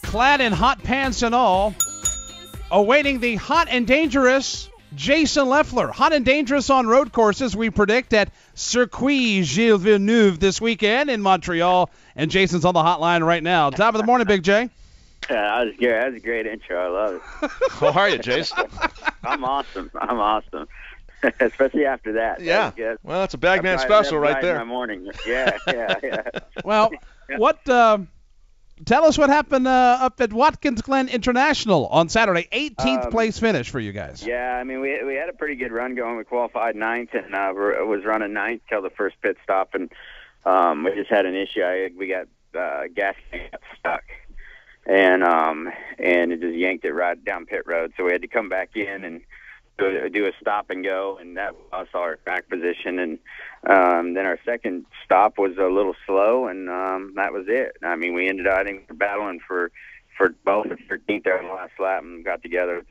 clad in hot pants and all, awaiting the hot and dangerous Jason Leffler. Hot and dangerous on road courses, we predict, at Circuit Gilles Villeneuve this weekend in Montreal. And Jason's on the hotline right now. Top of the morning, Big J. That was a great intro. I love it. How are you, Jason? I'm awesome. Especially after that. Yeah. Well, it's a Bagman special right there. My morning. Yeah. Well, tell us what happened up at Watkins Glen International on Saturday. 18th place finish for you guys. Yeah, I mean, we had a pretty good run going. We qualified 9th and was running 9th till the first pit stop, and we just had an issue. We got gas tank got stuck, and it just yanked it right down pit road. So we had to come back in and do a stop and go, and that lost our track position. And then our second stop was a little slow, and that was it. I mean, we ended up, I think, battling for both the 13th there on the last lap, and got together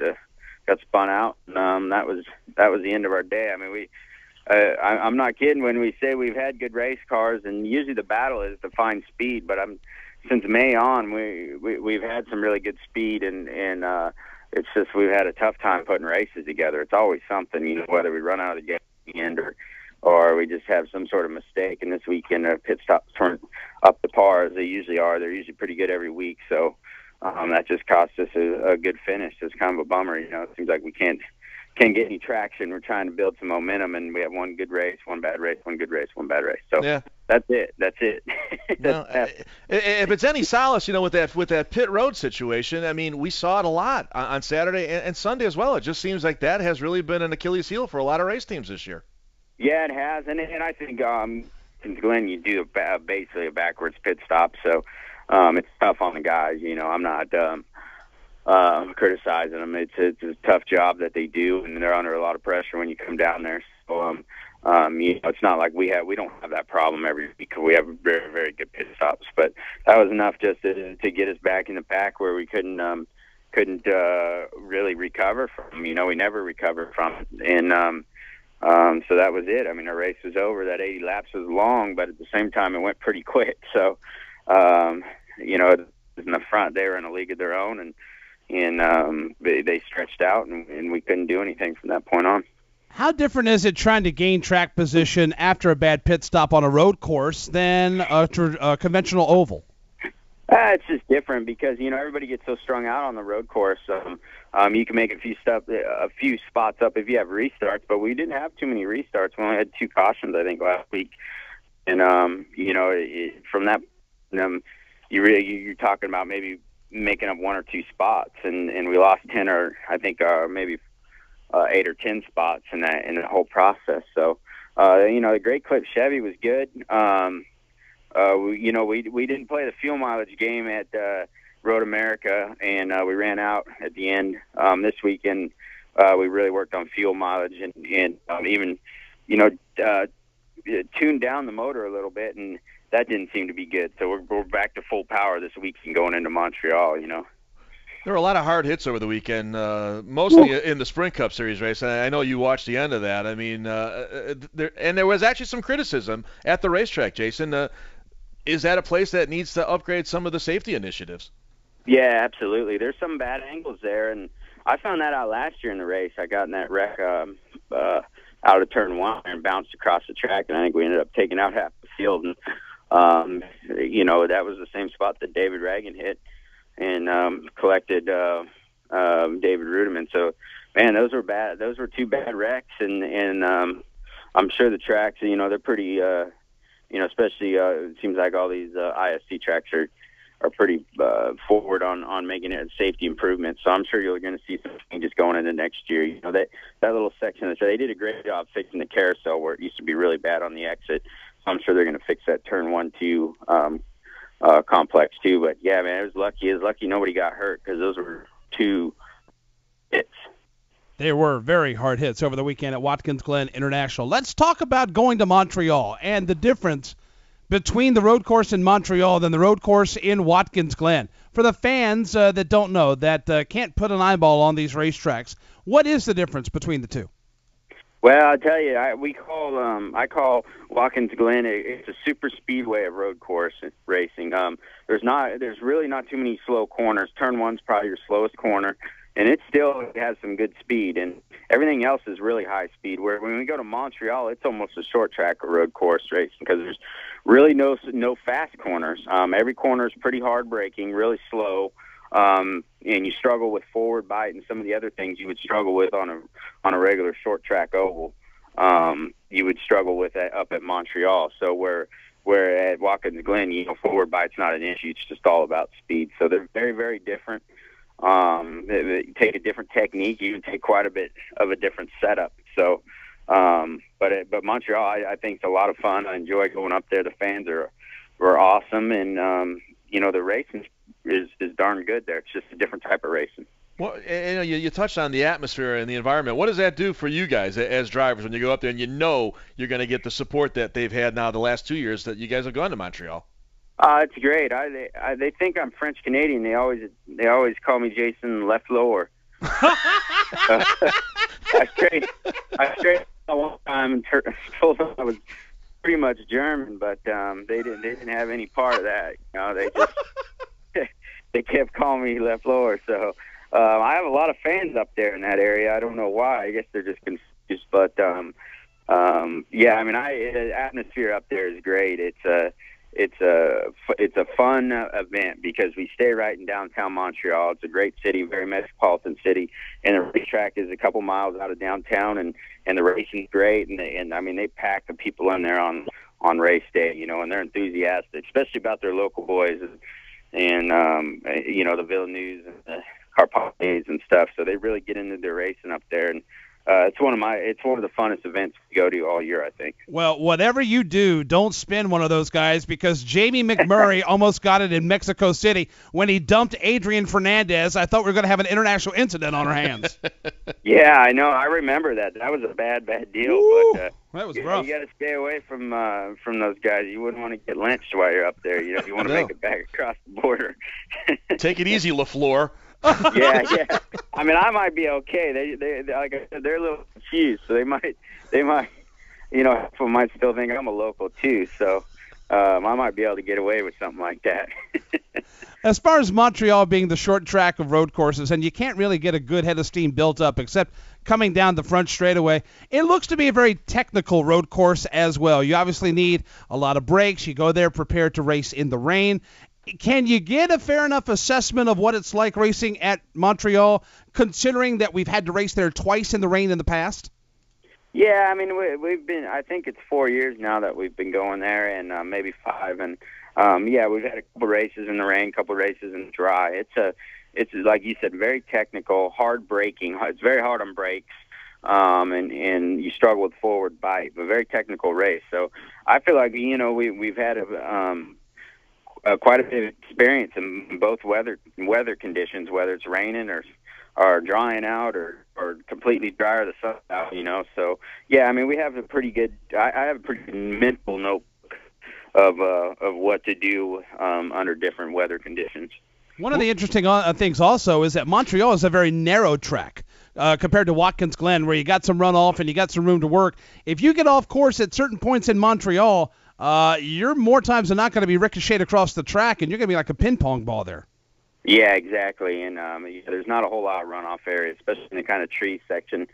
got spun out. And that was the end of our day. I mean, I'm not kidding when we say we've had good race cars, and usually the battle is to find speed. But since May on, we've had some really good speed, and it's just we've had a tough time putting races together. It's always something, whether we run out of the end or we just have some sort of mistake. And this weekend, our pit stops weren't up to par as they usually are. They're usually pretty good every week. So that just cost us a good finish. It's kind of a bummer. It seems like we can't get any traction. We're trying to build some momentum, and we have one good race, one bad race, one good race, one bad race. So yeah. That's it. Well, if it's any solace, with that pit road situation, I mean, we saw it a lot on Saturday and Sunday as well. It just seems like that has really been an Achilles heel for a lot of race teams this year. Yeah, it has, and I think in Glen you do basically a backwards pit stop, so it's tough on the guys. I'm not criticizing them. It's a tough job that they do, and they're under a lot of pressure when you come down there. So it's not like we don't have that problem every week. We have very, very good pit stops, but that was enough just to get us back in the pack where we couldn't really recover from. We never recovered from it, and so that was it. I mean, our race was over. That 80 laps was long, but at the same time, it went pretty quick. So in the front, they were in a league of their own, and they stretched out, and we couldn't do anything from that point on. How different is it trying to gain track position after a bad pit stop on a road course than a conventional oval? It's just different because everybody gets so strung out on the road course. You can make a few spots up if you have restarts, but we didn't have too many restarts. We only had 2 cautions, I think, last week, and from that, you're talking about maybe making up 1 or 2 spots, and we lost 10 or I think maybe 8 or 10 spots in the whole process. So the Great Clip Chevy was good. We didn't play the fuel mileage game at Road America, and we ran out at the end. This weekend we really worked on fuel mileage and even tuned down the motor a little bit, and that didn't seem to be good. So we're back to full power this week and going into Montreal. There were a lot of hard hits over the weekend, mostly in the Sprint Cup Series race. I know you watched the end of that. I mean, there was actually some criticism at the racetrack, Jason. Is that a place that needs to upgrade some of the safety initiatives? Yeah, absolutely. There's some bad angles there, and I found that out last year in the race. I got in that wreck out of turn 1 and bounced across the track, and I think we ended up taking out half the field. And that was the same spot that David Reagan hit and collected David Rudiman. So, man, those were bad. Those were 2 bad wrecks, and I'm sure the tracks, they're pretty, especially it seems like all these ISC tracks are pretty forward on making it safety improvements. So I'm sure you're going to see some changes going into next year. That little section, they did a great job fixing the carousel where it used to be really bad on the exit. So I'm sure they're going to fix that turn 1-2 complex too. But yeah, man, it was lucky nobody got hurt because those were 2 hits. They were very hard hits over the weekend at Watkins Glen International. Let's talk about going to Montreal and the difference between the road course in Montreal and the road course in Watkins Glen. For the fans that don't know, that can't put an eyeball on these racetracks, what is the difference between the two? Well, I'll tell you, I call Watkins Glen. It's a super speedway of road course racing. There's really not too many slow corners. Turn one's probably your slowest corner, and it still has some good speed. And everything else is really high speed. Where when we go to Montreal, it's almost a short track of road course racing because there's really no fast corners. Every corner is pretty hard braking, really slow. And you struggle with forward bite and some of the other things you would struggle with on a regular short track oval. You would struggle with up at Montreal. So where at Watkins Glen, forward bite's not an issue. It's just all about speed. So they're very, very different. They take a different technique. You can take quite a bit of a different setup. So, but Montreal, I think it's a lot of fun. I enjoy going up there. The fans were awesome, and the racing is darn good there. It's just a different type of racing. Well, you touched on the atmosphere and the environment. What does that do for you guys as drivers when you go up there and you're going to get the support that they've had now the last 2 years that you guys have gone to Montreal? It's great. They think I'm French Canadian. They always call me Jason Leffler. I straight one time and told them I was pretty much German, but they didn't have any part of that. They just they kept calling me Leffler. So I have a lot of fans up there in that area. I don't know why. I guess they're just confused. But the atmosphere up there is great. It's a fun event because we stay right in downtown Montreal. It's a great city, very metropolitan city, and the racetrack is a couple miles out of downtown, and the racing's great, and they pack the people in there on race day, and they're enthusiastic, especially about their local boys and the Villeneuves and the Carpentiers and stuff. So they really get into their racing up there, and it's one of the funnest events to go to all year, I think. Well, whatever you do, don't spin one of those guys, because Jamie McMurray almost got it in Mexico City when he dumped Adrian Fernandez. I thought we were going to have an international incident on our hands. Yeah, I know. I remember that. That was a bad deal. Ooh, but that was rough. You got to stay away from those guys. You wouldn't want to get lynched while you're up there. You want to make it back across the border. Take it easy, LaFleur. Yeah. I mean, I might be okay. They like I said, they're a little confused, so they might, people might still think I'm a local too. So I might be able to get away with something like that. As far as Montreal being the short track of road courses, and you can't really get a good head of steam built up except coming down the front straightaway, it looks to be a very technical road course as well. You obviously need a lot of brakes. You go there prepared to race in the rain. Can you get a fair enough assessment of what it's like racing at Montreal, considering that we've had to race there twice in the rain in the past? Yeah, I mean, we've been, I think it's 4 years now that we've been going there, and maybe 5. And, we've had a couple races in the rain, a couple races in the dry. It's like you said, very technical, hard braking. It's very hard on brakes, and you struggle with forward bite, but very technical race. So I feel like, we've had quite a bit of experience in both weather conditions, whether it's raining or drying out or completely dry or the sun out, So yeah, I mean, we have a pretty good. I have a pretty good mental notebook of what to do under different weather conditions. One of the interesting things also is that Montreal is a very narrow track compared to Watkins Glen, where you got some runoff and you got some room to work. If you get off course at certain points in Montreal, you're more times than not going to be ricocheted across the track, and you're going to be like a ping pong ball there. Yeah, exactly. And there's not a whole lot of runoff area, especially in the kind of tree section.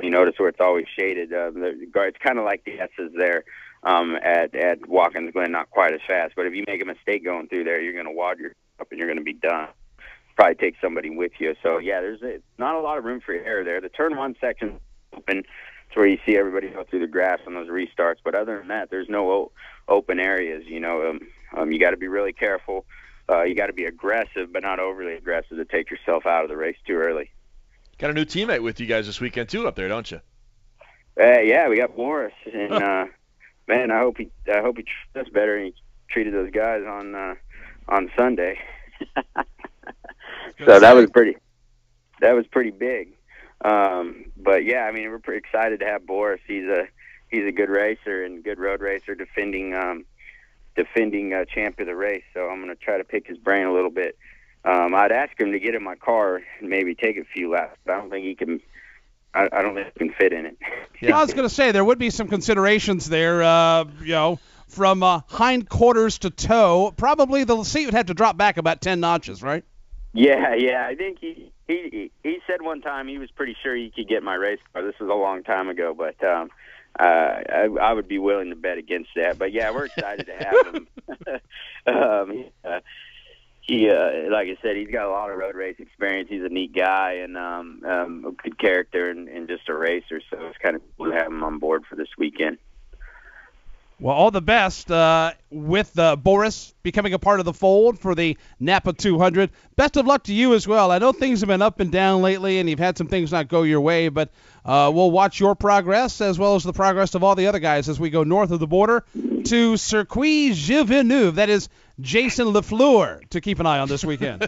You notice where it's always shaded. It's kind of like the S's there at Watkins Glen, not quite as fast. But if you make a mistake going through there, you're going to wad your up and you're going to be done. Probably take somebody with you. So, yeah, there's not a lot of room for error there. The turn one section open. It's where you see everybody go through the grass on those restarts. But other than that, there's no open areas. You got to be really careful. You got to be aggressive, but not overly aggressive to take yourself out of the race too early. Got a new teammate with you guys this weekend too up there, don't you? Yeah, we got Morris, and man, I hope he treated us better than he treated those guys on Sunday. So that was pretty big. But yeah, I mean, we're pretty excited to have Boris. He's a good racer and good road racer, defending champ of the race. So I'm going to try to pick his brain a little bit. I'd ask him to get in my car and maybe take a few laps, but I don't think he can I don't think it can fit in it. Yeah, I was going to say there would be some considerations there. From hindquarters to toe, probably the seat would have to drop back about 10 notches, right? Yeah. I think he said one time he was pretty sure he could get my race car. This was a long time ago, but I would be willing to bet against that. But yeah, we're excited to have him. He like I said, he's got a lot of road race experience. He's a neat guy and a good character and just a racer. So it's kind of cool to have him on board for this weekend. Well, all the best with Boris becoming a part of the fold for the Napa 200. Best of luck to you as well. I know things have been up and down lately, and you've had some things not go your way, but we'll watch your progress as well as the progress of all the other guys as we go north of the border to Circuit Gilles Villeneuve. That is Jason Leffler to keep an eye on this weekend.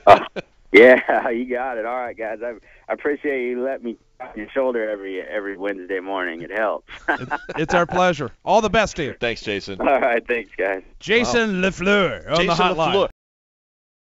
Yeah, you got it. All right, guys. I appreciate you letting me on your shoulder every Wednesday morning. It helps. It's our pleasure. All the best to you. Thanks, Jason. All right, thanks, guys. Jason Leffler on the hotline.